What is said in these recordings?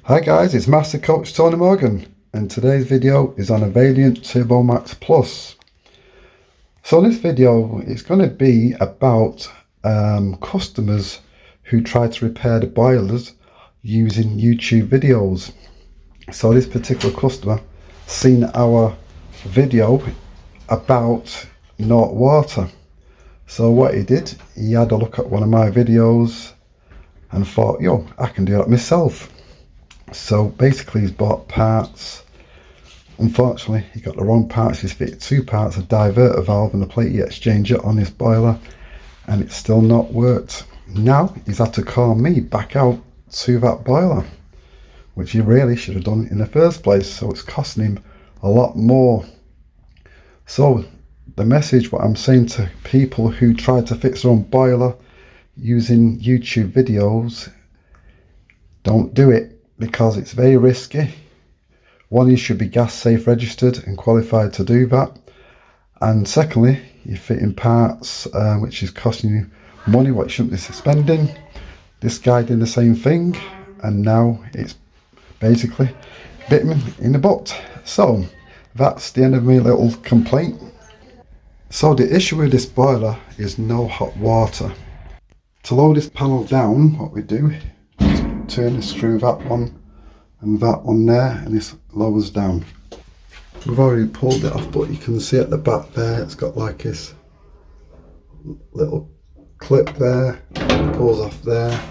Hi guys, it's Master Coach Tony Morgan, and today's video is on a Vaillant Turbomax Plus. So this video is going to be about customers who try to repair the boilers using YouTube videos. So this particular customer seen our video about North Water. So what he did, he had a look at one of my videos and thought, yo, I can do that myself. So basically he's bought parts. Unfortunately he got the wrong parts. He's fitted two parts, a diverter valve and a plate heat exchanger on his boiler, and it's still not worked. Now he's had to call me back out to that boiler, which he really should have done in the first place. So it's costing him a lot more. So the message, what I'm saying to people who try to fix their own boiler using YouTube videos, don't do it, because it's very risky. One, you should be gas safe registered and qualified to do that, and secondly, you're fitting parts which is costing you money what you shouldn't be spending. This guy did the same thing, and now it's basically bit me in the butt. So that's the end of my little complaint. So the issue with this boiler is no hot water. To lower this panel down, what we do, turn the screw that one and that one there, and this lowers down. We've already pulled it off, but you can see at the back there it's got like this little clip there, pulls off there,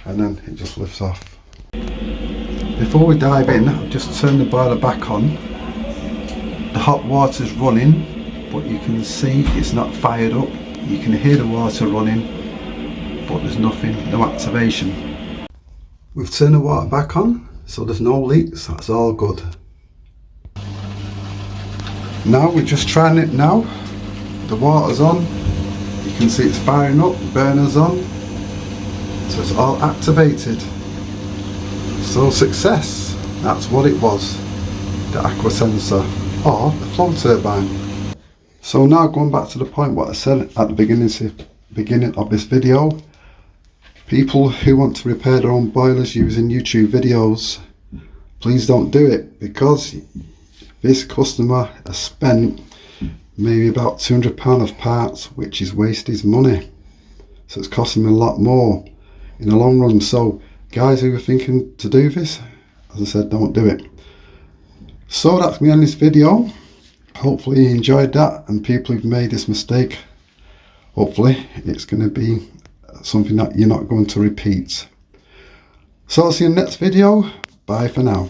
and then it just lifts off. Before we dive in, I'll just turn the boiler back on. The hot water's running, but you can see it's not fired up. You can hear the water running, but there's nothing, no activation. We've turned the water back on, so there's no leaks, that's all good. Now we're just trying it now. The water's on, you can see it's firing up, the burner's on, so it's all activated. So success, that's what it was, the aqua sensor or the flow turbine. So now going back to the point what I said at the beginning of this video, people who want to repair their own boilers using YouTube videos, please don't do it, because this customer has spent maybe about £200 of parts, which is wasted his money. So it's costing him a lot more in the long run. So guys who are thinking to do this, as I said, don't do it. So that's me on this video. Hopefully you enjoyed that, and people who've made this mistake, hopefully it's going to be something that you're not going to repeat. So I'll see you in the next video. Bye for now.